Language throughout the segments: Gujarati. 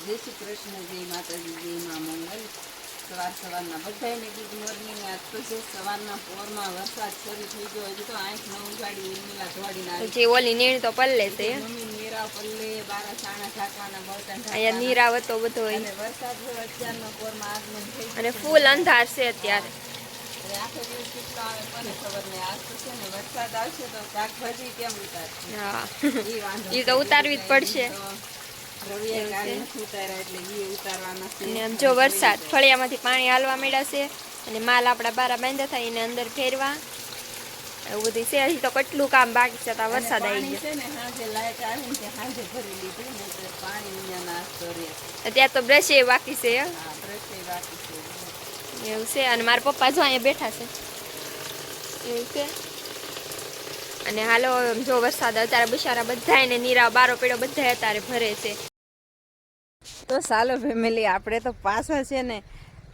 જય શ્રી કૃષ્ણ, જય માતાજી, જય મા મંગલ. સવારના બધાને ગુડ મોર્નિંગ. આજ તો છે સવારના પોરમાં વરસાદ શરૂ થઈ ગયો. હજી તો 8-9 ઉગાડી ઉર્મિલા ધોડીને જે ઓલી નીણ તો પલ્લે છે મમ્મી નીરાવ પલ્લે બારા છાણા ઢાંકવાના બળતણ અહીંયા નીરાવ હતો બધો અને વરસાદ અત્યારનો પોરમાં આગમન થઈ અને ફૂલ અંધાર છે અત્યારે. આખો દિવસ કેટલો આવે કોને ખબર નહીં. આજ તો છે ને વરસાદ આવશે તો શાકભાજી કેમ ઉતારશે? હા એ વાંધો એ તો ઉતારવી જ પડશે. અને આમ જો વરસાદ ફળિયામાંથી પાણી હાલવા માંડ્યા છે અને માલ આપણા બારા બાંધ્યા થાય એને અંદર ફેરવા એવું બધું છે. હજી તો કેટલું કામ બાકી છે. વરસાદ આવી ગયો અત્યારે તો બ્રશ એ બાકી છે એવું છે. અને મારા પપ્પા જો અહીંયા બેઠા છે એવું છે. અને હાલો જો વરસાદ અત્યારે બિચારા બધા એને નીરા બારો પેડો બધા અત્યારે ભરે છે. તો ચાલો ફેમિલી, આપણે તો પાછા છે ને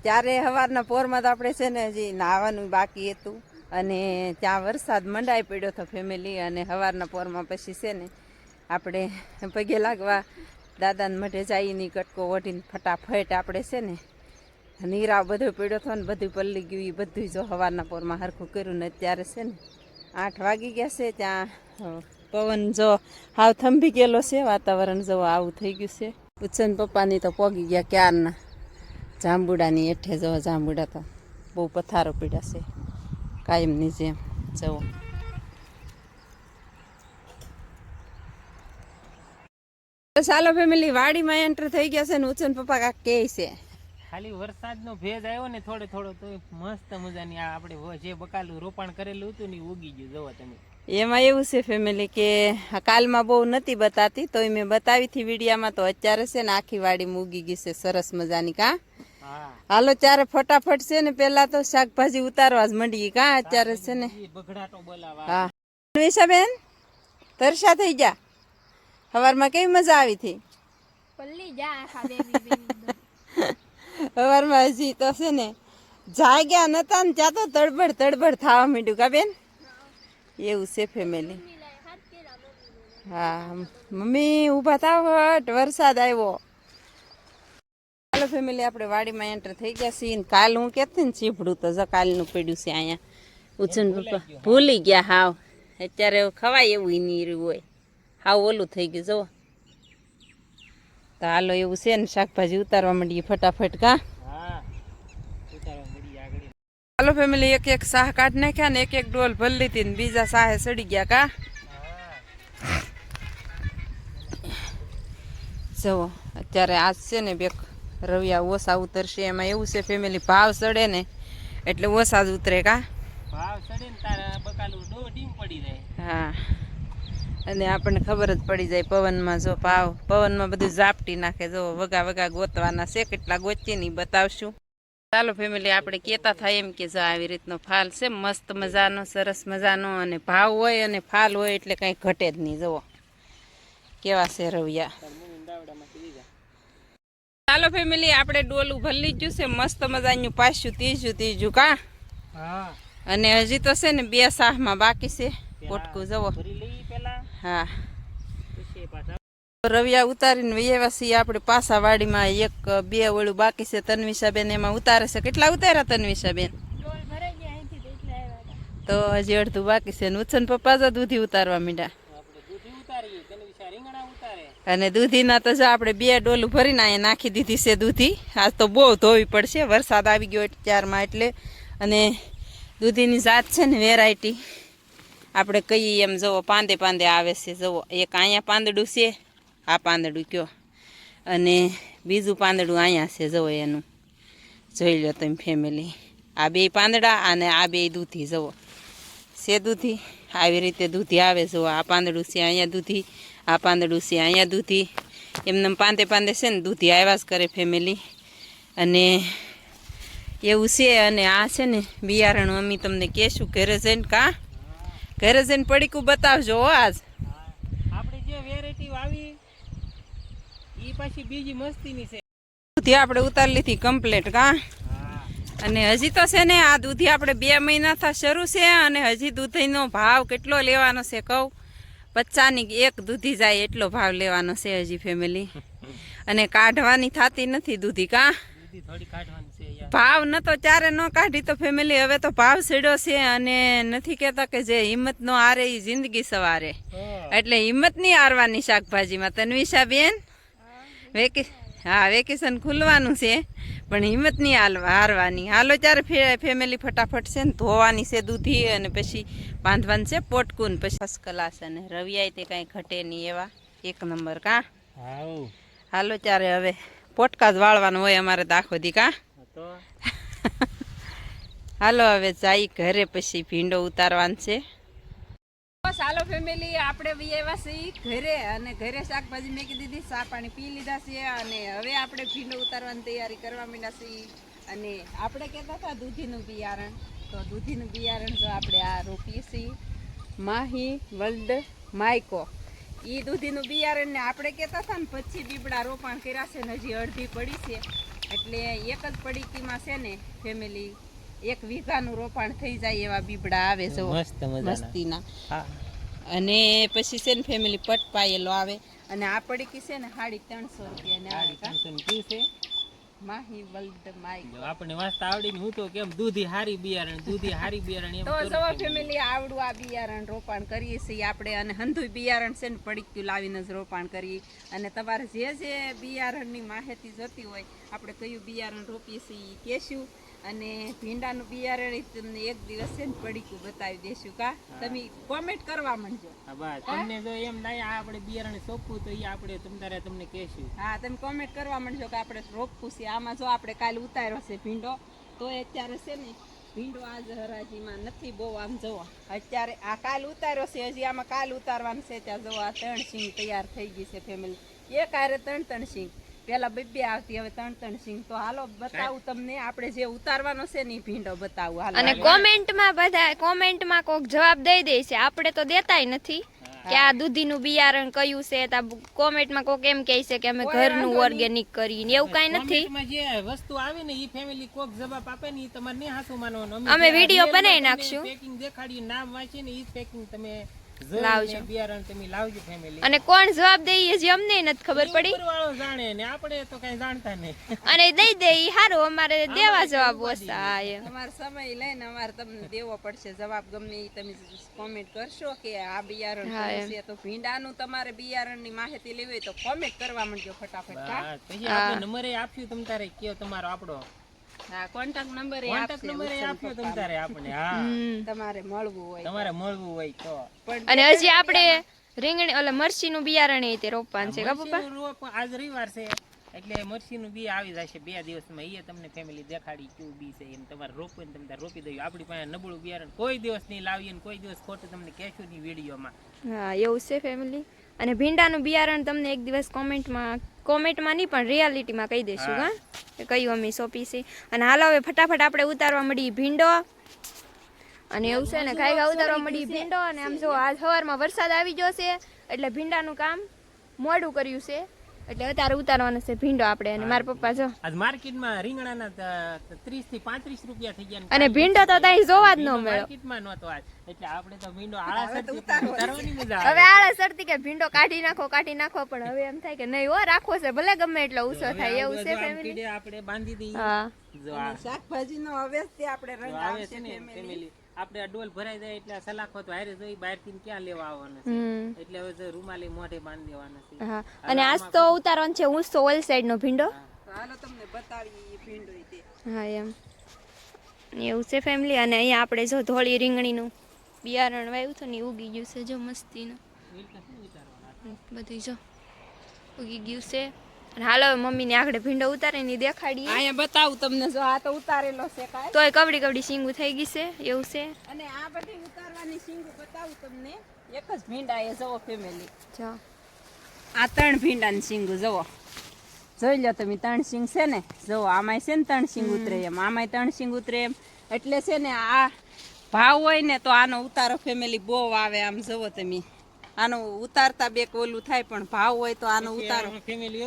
ત્યારે સવારના પોરમાં તો આપણે છે ને હજી નાહવાનું બાકી હતું અને ત્યાં વરસાદ મંડાઈ પડ્યો હતો ફેમિલી. અને સવારના પોરમાં પછી છે ને આપણે પગે લાગવા દાદાને મઢે જઈને કટકો ઓઢીને ફટાફટ આપણે છે ને નીરાવ બધો પડ્યો હતો ને બધું પલ્લી ગયું. એ બધું જો સવારના પોરમાં સરખું કર્યું ને અત્યારે છે ને 8 વાગી ગયા છે. ત્યાં પવન જો હાવ થંભી ગયેલો છે. વાતાવરણ જો આવું થઈ ગયું છે. ઉચ્છન પપ્પાની તો પોગી ગયા ક્યારના જાંબુડાની હેઠે. જો જાંબુડા તો બહુ પથારો પીડ્યા છે કાયમની જેમ. જવો ચાલો ફેમિલી, વાડીમાં એન્ટર થઈ ગયા છે ને ઉચ્છન પપ્પા કાક કે છે ખાલી વરસાદનો ભેજ આવ્યો ને થોડો થોડો તો મસ્ત મજાની આ આપણે જે બકાલું રોપાણ કરેલું હતું ને ઉગી ગયું. જોવો તમે. એમાં એવું છે ફેમિલી કે કાલમાં બહુ નથી બતાતી તો મેં બતાવી હતી વિડીયામાં. તો અત્યારે છે ને આખી વાડી ઉગી ગઈ છે સરસ મજાની. કા હાલો ત્યારે ફટાફટ છે ને પેલા તો શાકભાજી ઉતારવા જ મંડી. કા અત્યારે છે ને બગડાટો બોલાવા. હા નિશાબેન તરસા થઈ ગયા. સવારમાં કેવી મજા આવી હતી? સવારમાં હજી તો છે ને જાગ્યા નતા ને ત્યાં તો તડબડ તડબડ થવા માંડ્યું. કા બેન? એવું છે ફેમિલી. હા મમ્મી ઊભા થાવ, હટ વરસાદ આવ્યો. ચાલો ફેમિલી, આપણે વાડીમાં એન્ટર થઈ ગયા છીએ. કાલ હું કહેતી ને ચીભડું તો કાલનું પડ્યું છે અહીંયા. ઉચ્ચન પપ્પા ભૂલી ગયા હાવ. અત્યારે ખવાય એવું નીરું હોય. હાવ ઓલું થઈ ગયું. જુઓ તો હાલો એવું છે ને શાકભાજી ઉતારવા માંડીએ ફટાફટ. કા હાલો ફેમિલી, એક એક શાહ કાઢ નાખ્યા ને એક એક ડોલ ભરી લીધી ને બીજા શાહે સડી ગયા. કા જુઓ અત્યારે આજ છે ને બેક રવિયા ઓછા ઉતરશે. એમાં એવું છે ફેમિલી, ભાવ સડે ને એટલે ઓછા જ ઉતરે. કા ભાવ સડે ને તારા બકાલું ડીમ પડી જાય. હા અને આપણને ખબર જ પડી જાય પવનમાં. જો ભાવ પવનમાં બધું ઝાપટી નાખે. જો વગા વગા ગોતવાના છે. કેટલા ગોચીએ ને બતાવશું. ચાલો ફેમિલી, આપણે કહેતા થાય એમ કે જો આવી રીતનો ફાલ છે મસ્ત મજાનો, સરસ મજાનો. અને ભાવ હોય અને ફાલ હોય એટલે કંઈ ઘટે જ નહીં. જુઓ કેવા છે રવિયા. ચાલો ફેમિલી, આપણે ડોલું ભરી ગયું છે મસ્ત મજાનું. પાછું ત્રીજું. કા અને હજી તો છે ને 2 શાહમાં બાકી છે પોટકું. જવો હા રવિયા ઉતારીને વૈયા છીએ આપણે પાછા વાડીમાં. 1-2 ઓળું બાકી છે. તન્વિષાબેન એમાં ઉતારે છે. કેટલા ઉતાર્યા તન્વિષાબેન? તો હજી અડધું બાકી છે. ઉચ્છન પપ્પા તો દૂધી ઉતારવા માંડ્યા. અને દૂધીના તો જો આપણે 2 ડોલું ભરીને અહીંયા નાખી દીધી છે દૂધી. આજ તો બહુ ધોવી પડશે, વરસાદ આવી ગયો ત્યારમાં એટલે. અને દૂધીની જાત છે ને વેરાયટી આપણે કહીએ એમ. જુઓ પાંદે પાંદે આવે છે. જુઓ એક અહીંયા પાંદડું છે, આ પાંદડું કયો, અને બીજું પાંદડું અહીંયા છે. જુઓ એનું જોઈ લો તમે ફેમિલી. આ 2 પાંદડા અને આ 2 દૂધી. જુઓ છે દૂધી. આવી રીતે દૂધી આવે. જુઓ આ પાંદડું છે, અહીંયા દૂધી. આ પાંદડું છે, અહીંયા દૂધી. એમને પાંદે પાંદે છે ને દૂધી આવ્યા જ કરે ફેમિલી. અને એવું છે. અને આ છે ને બિયારણ મમ્મી તમને કહેશું ઘરે જઈને. કા ઘરે જઈને પડીકું બતાવજો આજ. આપણે જે વેરાયટી વાવી ઈ પાછી બીજી મસ્તીની છે. દૂધી આપણે ઉતારી લીધી કમ્પ્લીટ. કા અને હજી તો છે ને આ દૂધી આપણે 2 મહિનાથી શરૂ છે. અને હજી દૂધીનો ભાવ કેટલો લેવાનો છે કહું. 50ની એક દૂધી જાય એટલો ભાવ લેવાનો છે હજી ફેમિલી. અને કાઢવાની થતી નથી દૂધી કા દૂધી થોડી કાઢવાની છે યાર. ભાવ ન તો ત્યારે ન કાઢી તો ફેમિલી હવે તો ભાવ સીડ્યો છે. અને નથી કહેતા કે જે હિંમત નો હારે એ જિંદગી સવારે. એટલે હિંમત નહીં હારવાની શાકભાજીમાં. તન્વિષા બેન વેકેશન ખુલવાનું છે પણ હિંમત નહીં હારવાની. હાલો ત્યારે ફેમિલી ફટાફટ છે ને ધોવાની છે દૂધી અને પછી બાંધવાનું છે પોટકું. પછી ફર્સ્ટ ક્લાસ અને રવિયાય તે કાંઈ ઘટે નહીં એવા એક નંબર કા. હાલો ત્યારે હવે પોટકા જ વાળવાનું હોય અમારે દાખો દી કા. હાલો હવે જાય ઘરે પછી ભીંડો ઉતારવાનું છે. બસ હાલો ફેમિલી આપણે આવ્યા છીએ ઘરે અને ઘરે શાકભાજી મેકી દીધી, ચા પાણી પી લીધા છે અને હવે આપણે ભીંડો ઉતારવાની તૈયારી કરવા માંડ્યા છીએ. અને આપણે કહેતા હતા દૂધીનું બિયારણ, તો દૂધીનું બિયારણ જો આપણે આ રોપીએ છીએ માહી વર્લ્ડ માઇકો. એ દૂધીનું બિયારણ ને આપણે કહેતા હતા ને પછી બીબડા રોપાણ કર્યા છે ને હજી અડધી પડી છે. એટલે એક જ પડીકીમાં છે ને ફેમિલી 1 વીઘાનું રોપાણ થઈ જાય એવા બીબડા આવે છે મસ્તીના. અને પછી છે ને ફેમિલી પટ પાયેલો આવે. અને આ પડીકી છે ને 350 રૂપિયા માહી વર્લ્ડ માઇકો. આપણે વાસ્તા આવડી હું તો કેમ દૂધી હારી બિયારણ એમ તો જો ફેમિલી આવડું આ બિયારણ રોપાણ કરીએ છીએ આપણે. અને હંધુય બિયારણ છે ને પડીક્યું લાવીને જ રોપાણ કરીએ. અને તમારે જે બિયારણની માહિતી જોતી હોય આપણે કયું બિયારણ રોપીએ છીએ કહેશું. અને ભીંડાનું બિયારણ તમને એક દિવસ છે ને પડીકું બતાવી દેશું કા. તમે કોમેન્ટ કરવા માંડજો. તમને જો એમ નહીં આપણે બિયારણ સોંપવું તો એ આપણે તમને કહેશું. હા તમે કોમેન્ટ કરવા માંડજો કે આપણે રોપવું છે. આમાં જો આપણે કાલે ઉતાર્યો છે ભીંડો તો અત્યારે છે ને ભીંડો આજ હરાજીમાં નથી બહુ. આમ જોવો અત્યારે આ કાલ ઉતાર્યો છે હજી આમાં કાલ ઉતારવાનું છે. ત્યાં જોવો આ 3 સિંગ તૈયાર થઈ ગઈ છે ફેમિલી. એક હારે 3 સિંગ. પેલા 2 આવતી હવે 3 સિંગ. તો હાલો બતાવું તમને આપણે જે ઉતારવાનો છે ને ભીંડો બતાવું. હાલો અને કોમેન્ટમાં કોક જવાબ દઈ દે છે, આપણે તો દેતાય નથી કે આ દૂધીનું બિયારણ કયું છે. કોમેન્ટમાં કોક એમ કહે છે કે અમે ઘરનું ઓર્ગેનિક કરીને, એવું કાંઈ નથી. જે વસ્તુ આવે ને એ ફેમિલી કોક જવાબ આપે ને એ તમારે નહીં હાસું માનવાનું. અમે વિડીયો બનાવી નાખશું, પેકિંગ દેખાડ્યું, નામ વાંચીને એ પેકિંગ તમે લાવજો. બિયારણ તમે લાવજો ફેમિલી. અને કોણ જવાબ દે એ જે અમને નથી ખબર પડી. ઉપરવાળો જાણે ને આપણે તો કઈ જાણતા નહીં. અને દઈ દે ઈ હારું, અમારે દેવા જવાબ ઓછા. તમારો સમય લઈને અમારે તમને દેવો પડશે જવાબ. ગમે એ તમે કોમેન્ટ કરશો કે આ બિયારણ છે તો ભીંડાનું તમારે બિયારણની માહિતી લેવી હોય તો કોમેન્ટ કરવા માંડજો ફટાફટ. પછી આપણે નંબર આપ્યું તમ તારે કયો તમારો આપણો. હા કોન્ટેક્ટ નંબર આપ્યો તમ તારે આપણે. હા તમારે મળવું હોય તો. અને હજી આપણે રીંગણી ઓલા મરચીનું બિયારણ એ તે રોપવાનું છે કા પપ્પા. આજ રવિવાર છે એટલે મરચીનું બી આવી જશે 2 દિવસમાં. એ તમને ફેમિલી દેખાડી કેવું બી છે એમ તમારે રોપવું ને તમે રોપી દઈએ. આપણી પાસે નબળું બિયારણ કોઈ દિવસ નહીં લાવીએ ને કોઈ દિવસ ખોટું તમને કહેશું નહીં વિડીયોમાં. હા એવું છે ફેમિલી. અને ભીંડાનું બિયારણ તમને એક દિવસ કોમેન્ટમાં નહીં પણ રિયાલિટીમાં કહી દઈશું હા કે કયું અમે સોંપી છે. અને હાલો હવે ફટાફટ આપણે ઉતારવા મળી ભીંડો. અને એવું છે ને ખાઈ ઉતારવા મળી ભીંડો. અને આમ જો આજ સવારમાં વરસાદ આવી ગયો છે એટલે ભીંડાનું કામ મોડું કર્યું છે. એટલે અત્યારે ઉતારવાનો છે ભીંડો આપણે. અને મારા પપ્પા જો આજ માર્કેટમાં રીંગણાના 30 થી 35 રૂપિયા થઈ ગયા. અને ભીંડો તો ત્યાં જોવા જ ન મળ્યો માર્કેટમાં નહોતો આજ. એટલે આપણે તો ભીંડો ઉતારવાની મજા આવે. હવે આળસ સરતી કે ભીંડો કાઢી નાખો પણ હવે એમ થાય કે નહીં હો રાખવો છે ભલે ગમે એટલો ઉસો થાય. એવું છે ફેમિલી. આપણે બાંધી દઈએ. હા જો શાકભાજીનો અવેસ્થી આપણે રંગ આવે છે ને ફેમિલી. આપણે આ ડોલ ભરાઈ જાય એટલે સલાખો તો હારે જોઈ બહાર થી ક્યાં લેવા આવવાનો છે. એટલે હવે રૂમાલી મોઢે બાંધી દેવાના છે. હા અને આજ તો ઉતારવાનો છે ઊંચો ઓલ સાઈડ નો ભીંડો. હાલો તમને બતાવી ભીંડો ઈ. હા એમ એવું છે ફેમિલી. અને અહીંયા આપણે જો ધોળી રીંગણીનું બિયારણ વાવ્યું હતું ને ઉગી ગયું છે જો મસ્તીનું બધું જો ઉગી ગયું છે. અને હાલો મમ્મીને આગળ ભીંડો ઉતારીને દેખાડીએ. અહીંયા બતાવું તમને જો આ તો ઉતારેલો છે કાઈ તોય કવડી શીંગું થઈ ગઈ છે એવું છે. અને આ બધી ઉતારવાની શીંગું બતાવું તમને. એક જ ભીંડા એ જવો ફેમિલી. જો આ 3 ભીંડાની શીંગું જવો જોઈ લો તમે. 3 શીંગ છે ને જવો આમાંય છે ને 3 શીંગ ઉતરે એમ આમાંય 3 શીંગ ઉતરે એમ. એટલે છે ને આ ભાવ હોય ને તો આનો ઉતારો ફેમિલી બહુ આવે. આમ જવો તમે આનો ઉતારતા બે ઓલું થાય પણ ભાવ હોય તો આનો ઉતારો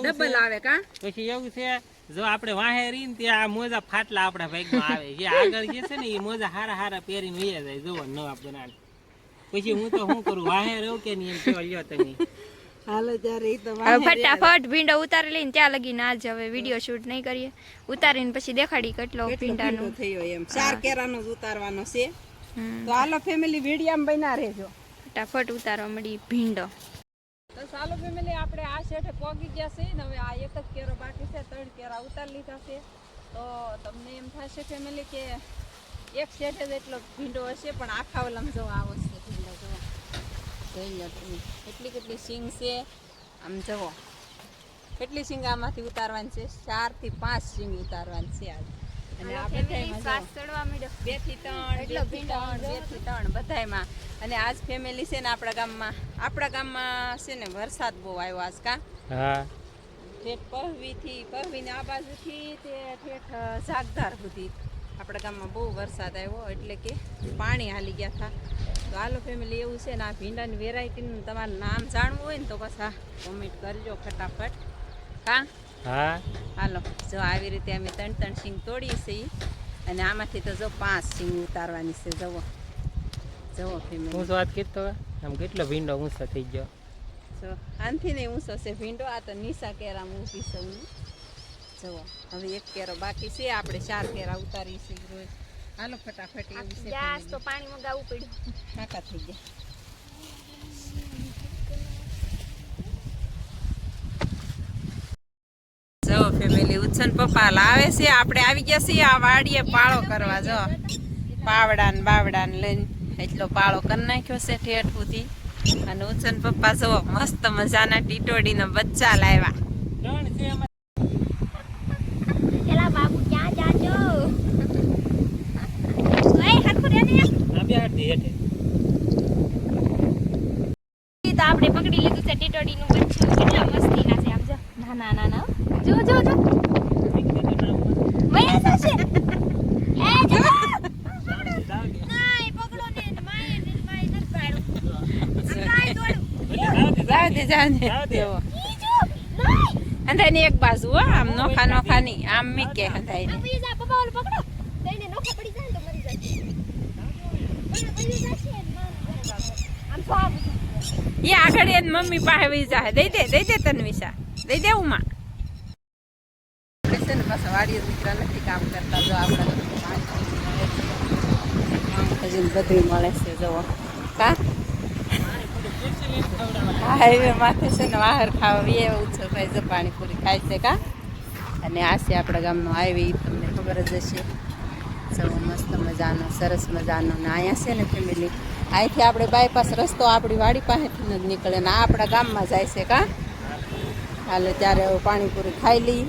ડબલ આવે કા. પછી એવું છે જો આપણે વાહે રીન ત્યાં મોજા ફાટલા આપણા ભાગમાં આવે. જે આગળ જે છે ને એ મોજા હારા પહેરીને વહી જાય. જોવો નવા બનાવે પછી હું તો શું કરું વાહે રહું કે નહીં એમ કેવા લ્યો તમે હાલો ત્યારે ઈ તો હવે ફટાફટ ભીંડો ઉતારી લઈને ત્યાં લગીને આજ હવે વિડીયો શૂટ નહીં કરીએ, ઉતારીને પછી દેખાડી કેટલો ભીંડાનું થયો એમ 4 કેરાનો જ ઉતારવાનો છે. તો હાલો ફેમિલી વિડીયામાં બન્યા રહેજો. ફટાફટ ઉતારવા મળી ભીંડો. તો ચાલો ફેમિલી આપણે આ શેઠે પહોંચી ગયા છે ને હવે આ એક જ કેરો બાકી છે, 3 કેરા ઉતારી લીધા છે. તો તમને એમ થશે ફેમિલી કે એક શેઠે જ એટલો ભીંડો હશે, પણ આખા ઓલામાં જો આવો છે ભીંડો. જો જોઈ લો તમે કેટલી સિંગ છે. આમ જુઓ કેટલી સિંગ આમાંથી ઉતારવાની છે. 4 થી 5 સિંગ ઉતારવાની છે આજ. અને આ બધાયમાં શ્વાસ ચડવા માંડ્યો. 2 થી 3 બધાયમાં. અને આજ ફેમિલી છે ને આપણા ગામમાં છે ને વરસાદ બહુ આવ્યો આજ. કા હા ઠેઠ પહવીને આ બાજુથી તે ઠેઠ જાગધાર સુધી આપણા ગામમાં બહુ વરસાદ આવ્યો, એટલે કે પાણી હાલી ગયા હતા. તો હાલો ફેમિલી એવું છે ને આ ભીંડાની વેરાયટીનું તમારું નામ જાણવું હોય ને તો પાછા કોમેન્ટ કરજો ફટાફટ. કા હા હાલો જો આવી રીતે અમે 3 સિંગ તોડીએ છીએ અને આમાંથી તો જો 5 સિંગ ઉતારવાની છે. જવો ફેમિલી હું વાત કીધો આમ કેટલો ભીંડો ઊંચો થઈ ગયો. જો આનથી નહીં ઊંચો છે ભીંડો. આ તો નીસા કેરામાં ઊભી છે હું. જુઓ હવે 1 કેરો બાકી છે, આપણે 4 કેરા ઉતારી છે રોજ. હાલો ફટાફટ એવું છે ગેસ તો પાણી મગાવવું પડ્યું. કાકા થઈ ગયા. જો ફેમિલી ઉત્સન પપ્પા લાવે છે, આપણે આવી ગયા છીએ આ વાડીએ પાળો કરવા. જો પાવડા ને બાવડા ને લઈને એટલો પાળો કરી નાખ્યો છે ઠેઠ સુધી. અને ઉત્સન પપ્પા જો મસ્ત મજાના ટીટોડીના બચ્ચા લાવ્યા. એલા બાબુ ક્યાં જાજો? ઓય હરખું રે ને. તો આપણે પકડી લીધું છે ટીટોડીનું બચ્ચું. કેટલા મસ્તીના છે આમ જો. નાના જો મયા થશે. એ જો નાઈ પકડો ને માય નથી પાડું. નાઈ દોડું. જાવ દે જો અંધાઈ એક બાજુ હો, આમ નોખા ની આમ મીકે અંધાઈ ને. પપ્પા પપ્પા ઓલ પકડો. દઈને નોખા પડી જાય તો મરી જશે. મરી જશે આમ તો એ આગળ એની મમ્મી પાસે વહી જાય. દઈ દે તન્વિશા, દઈ દે ઉમા. આપણે છે ને પાછા વાડીએ દીકરા નથી કામ કરતા. જો આપણે બધું મળે છે. જુઓ કા હાઈવે માથે છે ને વાહર ખાવા એવું છે ભાઈ. જો પાણીપુરી ખાય છે કા. અને આ છે આપણા ગામનો હાઈવે, તમને ખબર જ હશે. જો મસ્ત મજાનો સરસ મજાનો. ને અહીંયા છે ને ફેમિલી અહીંથી આપણે બાયપાસ રસ્તો આપણી વાડી પાસેથી જ નીકળે ને આ આપણા ગામમાં જાય છે કા. હાલો ત્યારે હવે પાણીપુરી ખાઈ લઈએ.